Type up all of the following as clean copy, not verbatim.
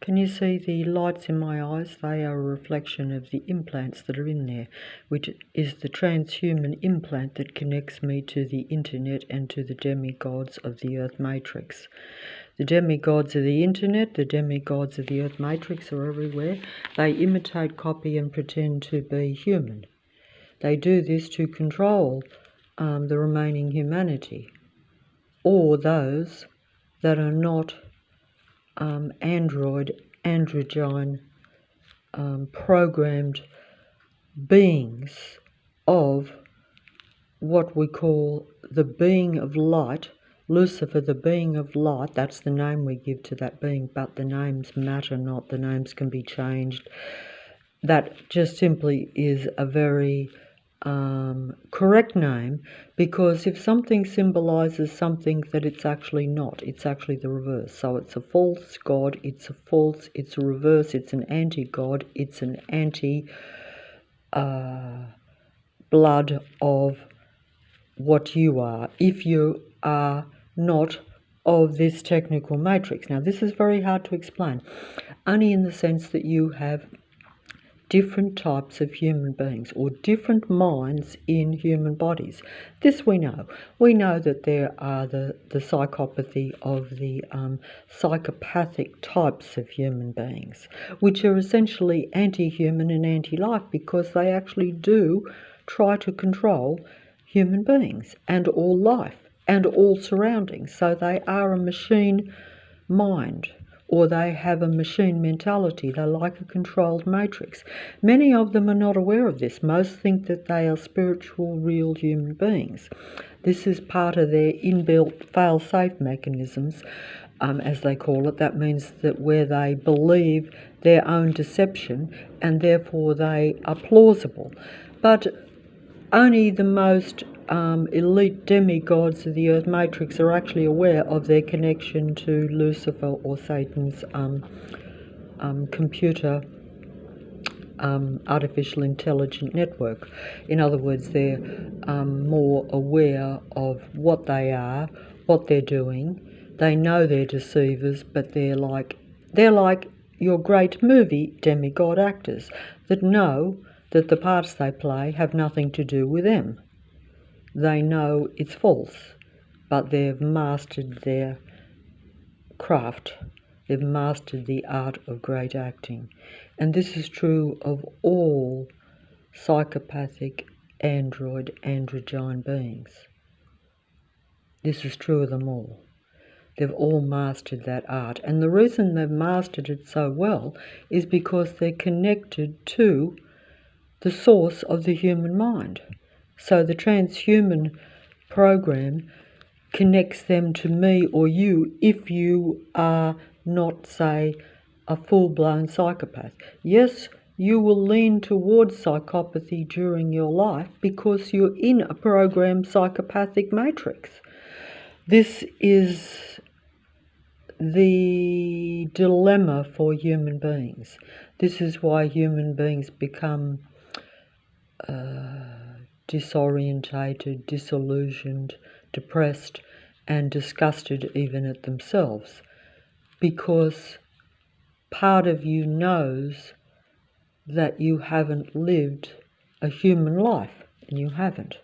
Can you see the lights in my eyes? They are a reflection of the implants that are in there, which is the transhuman implant that connects me to the internet and to the demigods of the Earth Matrix. The demigods of the internet, the demigods of the Earth Matrix are everywhere. They imitate, copy and pretend to be human. They do this to control the remaining humanity, or those that are not androgyne programmed beings of what we call the being of light. Lucifer, the being of light, that's the name we give to that being, but the names matter not. The names can be changed. That just simply is a very correct name, because if something symbolizes something that it's actually not, it's actually the reverse. So it's a false god, it's a reverse, it's an anti-god, it's an anti-blood of what you are, if you are not of this technical matrix. Now, this is very hard to explain, only in the sense that you have different types of human beings or different minds in human bodies. This we know. We know that there are the psychopathy of the psychopathic types of human beings, which are essentially anti-human and anti-life, because they actually do try to control human beings and all life and all surroundings. So they are a machine mind, or they have a machine mentality. They're like a controlled matrix. Many of them are not aware of this. Most think that they are spiritual, real human beings. This is part of their inbuilt fail-safe mechanisms, as they call it. That means that where they believe their own deception, and therefore they are plausible. But only the most elite demigods of the Earth Matrix are actually aware of their connection to Lucifer or Satan's computer artificial intelligent network. In other words, they're more aware of what they are, what they're doing. They know they're deceivers, but they're like your great movie demigod actors that know that the parts they play have nothing to do with them. They know it's false, but they've mastered their craft. They've mastered the art of great acting. And this is true of all psychopathic androgyne beings. This is true of them all. They've all mastered that art. And the reason they've mastered it so well is because they're connected to the source of the human mind. So the transhuman program connects them to me or you if you are not, say, a full-blown psychopath. Yes, you will lean towards psychopathy during your life because you're in a programmed psychopathic matrix. This is the dilemma for human beings. This is why human beings become disorientated, disillusioned, depressed, and disgusted even at themselves, because part of you knows that you haven't lived a human life, and you haven't,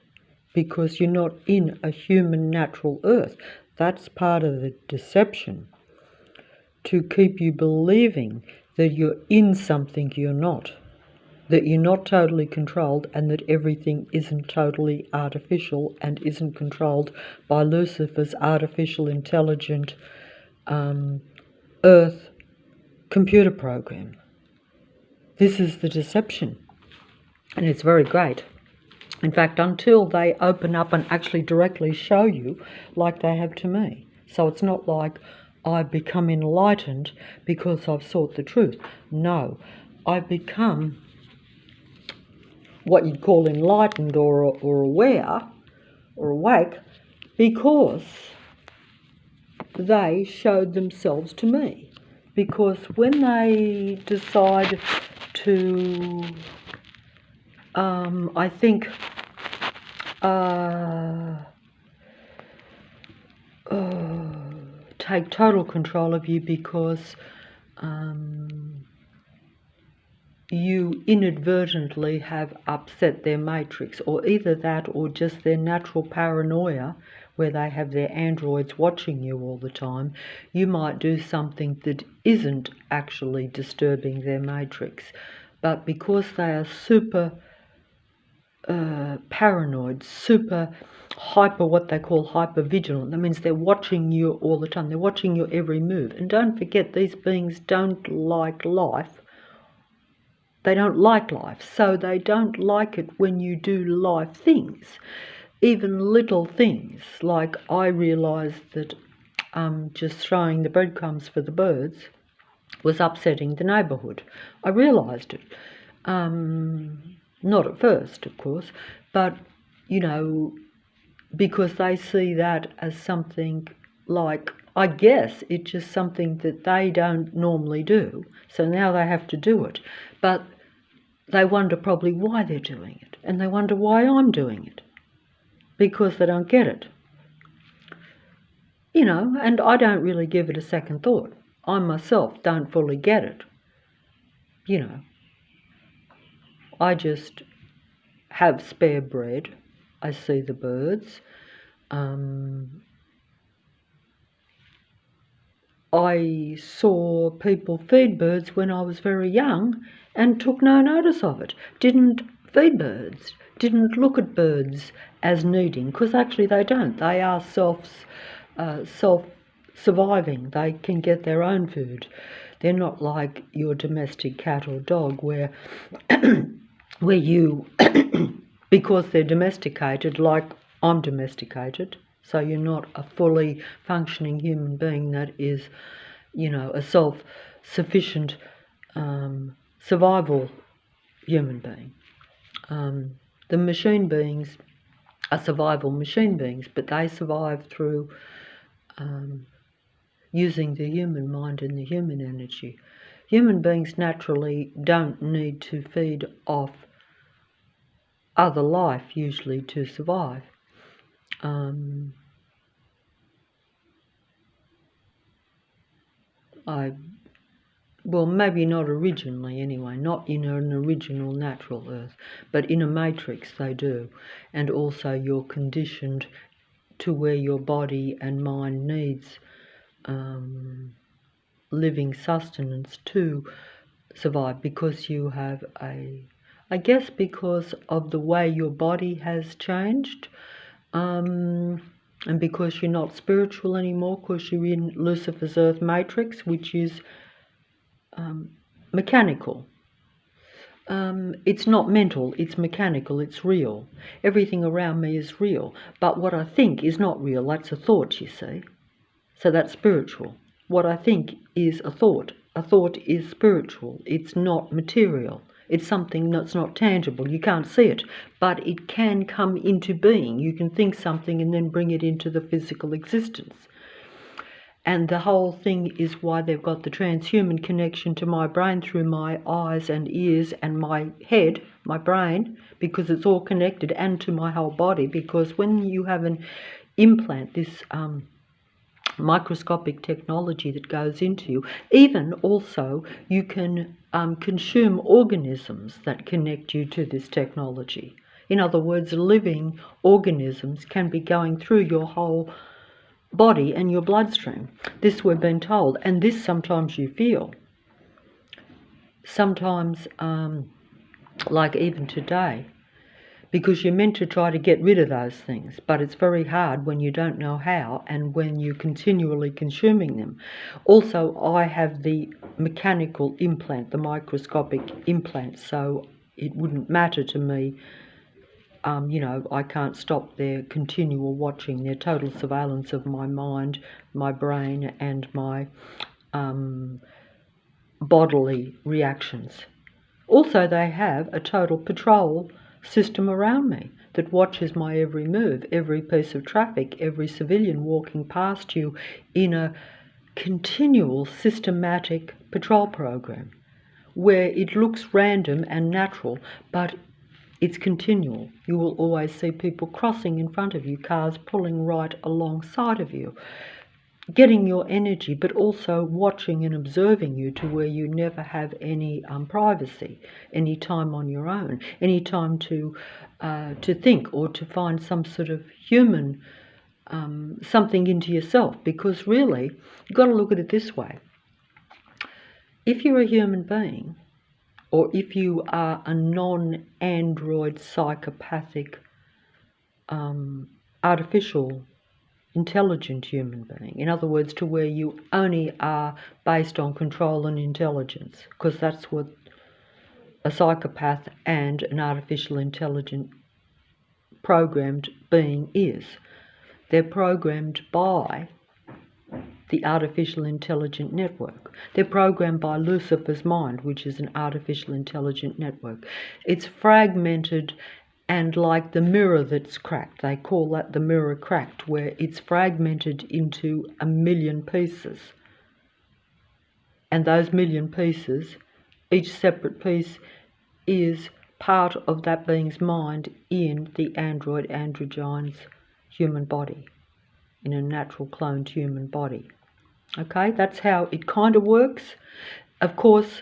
because you're not in a human natural earth. That's part of the deception, to keep you believing that you're in something you're not, that you're not totally controlled, and that everything isn't totally artificial and isn't controlled by Lucifer's artificial intelligent Earth computer program. This is the deception, and it's very great. In fact, until they open up and actually directly show you, like they have to me. So it's not like I've become enlightened because I've sought the truth. No, I've become what you'd call enlightened or aware or awake because they showed themselves to me. Because when they decide to, I think, take total control of you because you inadvertently have upset their matrix, or either that or just their natural paranoia where they have their androids watching you all the time. You might do something that isn't actually disturbing their matrix, but because they are super paranoid, super hyper, what they call hyper vigilant. That means they're watching you all the time. They're watching your every move. And don't forget, these beings don't like life. They don't like life, so they don't like it when you do life things. Even little things, like I realised that just throwing the breadcrumbs for the birds was upsetting the neighbourhood. I realised it. Not at first, of course, but, you know, because they see that as something like, I guess it's just something that they don't normally do, so now they have to do it. But they wonder probably why they're doing it, and they wonder why I'm doing it, because they don't get it. You know, and I don't really give it a second thought. I myself don't fully get it. You know, I just have spare bread. I see the birds. I saw people feed birds when I was very young and took no notice of it. Didn't feed birds, didn't look at birds as needing, because actually they don't. They are self-surviving. They can get their own food. They're not like your domestic cat or dog where you, because they're domesticated, like I'm domesticated, so you're not a fully functioning human being that is, you know, a self-sufficient survival human being. The machine beings are survival machine beings, but they survive through using the human mind and the human energy. Human beings naturally don't need to feed off other life, usually, to survive. Well, maybe not originally anyway, not in an original natural earth, but in a matrix they do. And also you're conditioned to where your body and mind needs living sustenance to survive, because you have I guess because of the way your body has changed, and because you're not spiritual anymore, because you're in Lucifer's earth matrix, which is mechanical. It's not mental, it's mechanical, it's real. Everything around me is real, but what I think is not real. That's a thought, you see. So that's spiritual. What I think is a thought. A thought is spiritual. It's not material. It's something that's not tangible. You can't see it, but it can come into being. You can think something and then bring it into the physical existence. And the whole thing is why they've got the transhuman connection to my brain through my eyes and ears and my head, my brain, because it's all connected, and to my whole body, because when you have an implant, this microscopic technology that goes into you, even also you can consume organisms that connect you to this technology. In other words, living organisms can be going through your whole body and your bloodstream. This we've been told, and this sometimes you feel. Sometimes, like even today, because you're meant to try to get rid of those things, but it's very hard when you don't know how and when you're continually consuming them. Also, I have the mechanical implant, the microscopic implant, so it wouldn't matter to me. You know, I can't stop their continual watching, their total surveillance of my mind, my brain, and my bodily reactions. Also, they have a total patrol system around me that watches my every move, every piece of traffic, every civilian walking past you, in a continual systematic patrol program where it looks random and natural, but it's continual. You will always see people crossing in front of you, cars pulling right alongside of you. getting your energy, but also watching and observing you to where you never have any privacy, any time on your own, any time to think or to find some sort of human something into yourself. Because really, you've got to look at it this way. If you're a human being, or if you are a non-android psychopathic artificial intelligent human being, in other words, to where you only are based on control and intelligence, because that's what a psychopath and an artificial intelligent programmed being is. They're programmed by the artificial intelligent network. They're programmed by Lucifer's mind, which is an artificial intelligent network. It's fragmented and like the mirror that's cracked. They call that the mirror cracked, where it's fragmented into a million pieces. And those million pieces, each separate piece is part of that being's mind in the androgyne's human body, in a natural cloned human body. Okay, that's how it kind of works. Of course,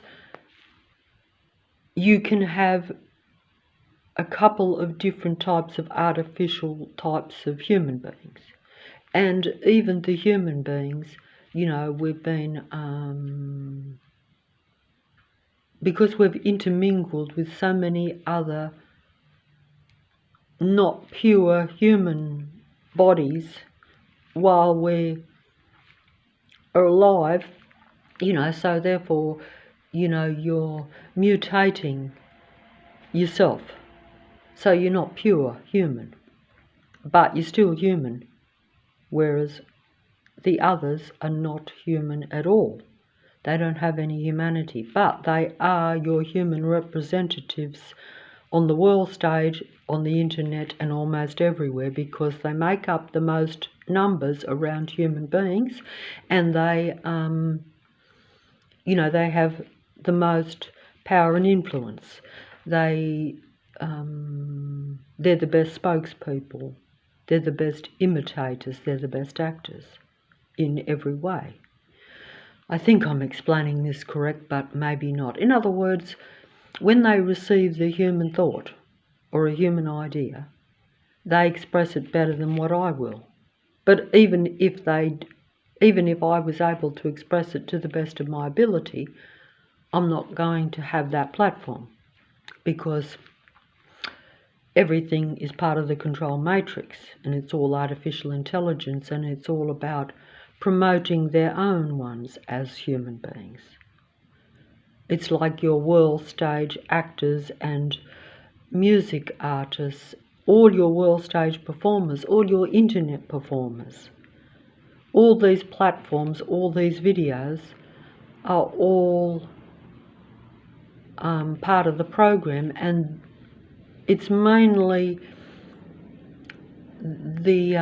you can have a couple of different types of artificial types of human beings. And even the human beings, you know, we've been, because we've intermingled with so many other not pure human bodies while we are alive, you know, so therefore, you know, you're mutating yourself. So you're not pure human, but you're still human, whereas the others are not human at all. They don't have any humanity, but they are your human representatives on the world stage, on the internet, and almost everywhere, because they make up the most numbers around human beings, and they, you know, they have the most power and influence. They're the best spokespeople, they're the best imitators, they're the best actors in every way. I think I'm explaining this correct, but maybe not. In other words, when they receive the human thought or a human idea, they express it better than what I will. But even if I was able to express it to the best of my ability, I'm not going to have that platform, because everything is part of the control matrix, and it's all artificial intelligence, and it's all about promoting their own ones as human beings. It's like your world stage actors and music artists, all your world stage performers, all your internet performers. All these platforms, all these videos are all part of the program, and it's mainly the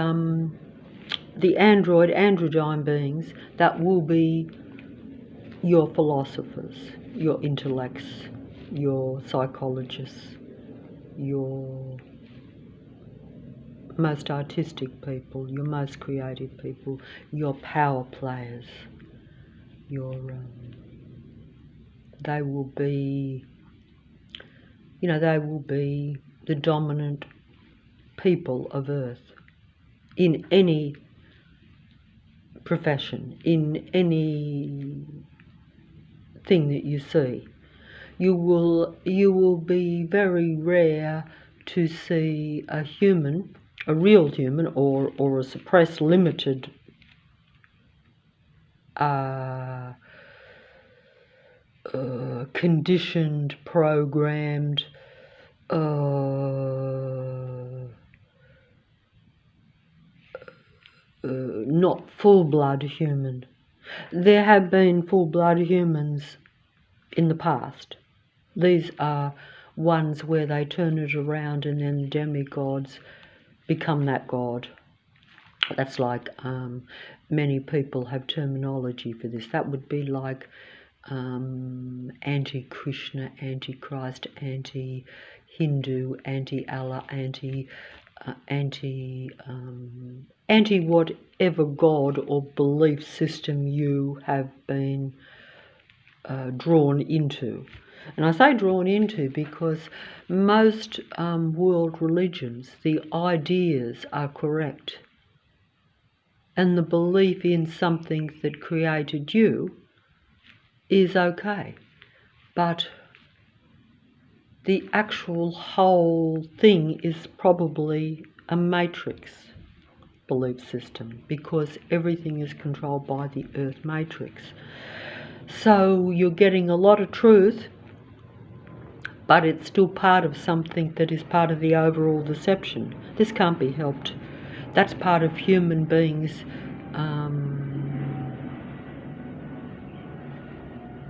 androgyne beings that will be your philosophers, your intellects, your psychologists, your most artistic people, your most creative people, your power players, they will be, you know, they will be the dominant people of Earth in any profession, in any thing that you see. You will be very rare to see a human, a real human, or a suppressed, limited conditioned, programmed, not full-blood human. There have been full-blood humans in the past. These are ones where they turn it around and then the demigods become that god. That's like, many people have terminology for this. That would be like anti-Krishna, anti-Christ, anti-Hindu, anti-Allah, anti whatever God or belief system you have been drawn into. And I say drawn into because most world religions, the ideas are correct. And the belief in something that created you is okay. But the actual whole thing is probably a matrix belief system, because everything is controlled by the earth matrix. So you're getting a lot of truth, but it's still part of something that is part of the overall deception. This can't be helped. That's part of human beings.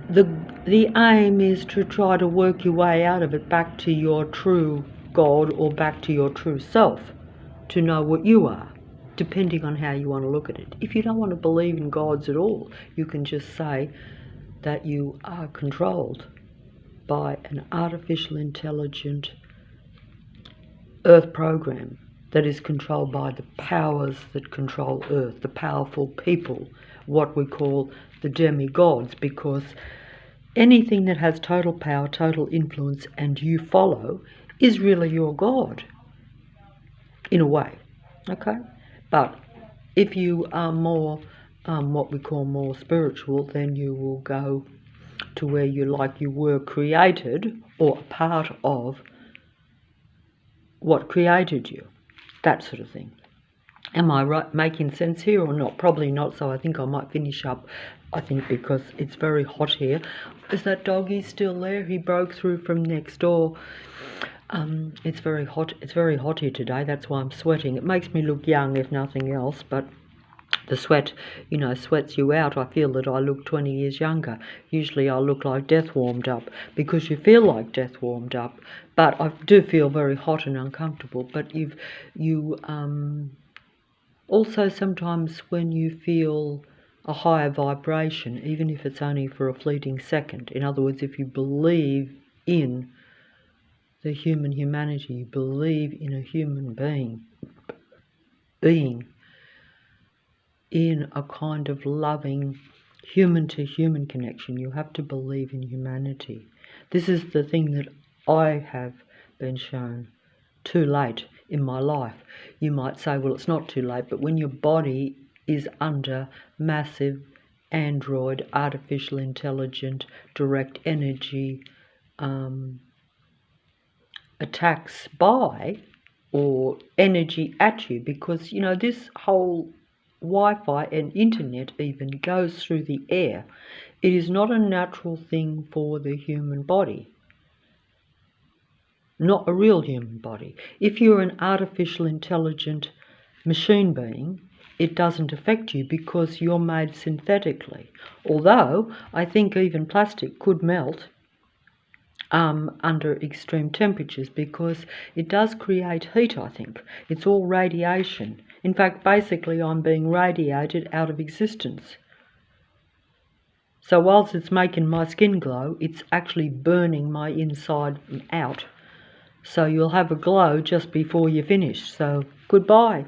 The aim is to try to work your way out of it back to your true God or back to your true self, to know what you are, depending on how you want to look at it. If you don't want to believe in gods at all, you can just say that you are controlled by an artificial intelligent earth program that is controlled by the powers that control earth, the powerful people, what we call the demigods, because anything that has total power, total influence, and you follow is really your God, in a way, okay? But if you are more, what we call more spiritual, then you will go to where you were created, or a part of what created you, that sort of thing. Am I right, making sense here or not? Probably not, so I think I might finish up, because it's very hot here. Is that doggy still there? He broke through from next door. It's very hot. It's very hot here today. That's why I'm sweating. It makes me look young, if nothing else, but the sweat, sweats you out. I feel that I look 20 years younger. Usually I look like death warmed up, because you feel like death warmed up. But I do feel very hot and uncomfortable. But also sometimes when you feel a higher vibration, even if it's only for a fleeting second, in other words, if you believe in the humanity, you believe in a human being in a kind of loving human-to-human connection, you have to believe in humanity. This is the thing that I have been shown too late in my life. You might say, well, it's not too late, but when your body is under massive android, artificial intelligent, direct energy attacks by, or energy at you, because, this whole Wi-Fi and internet even goes through the air. It is not a natural thing for the human body. Not a real human body. If you're an artificial intelligent machine being, it doesn't affect you because you're made synthetically. Although I think even plastic could melt under extreme temperatures, because it does create heat, I think. It's all radiation. In fact, basically I'm being radiated out of existence. So whilst it's making my skin glow, it's actually burning my inside out. So you'll have a glow just before you finish. So goodbye.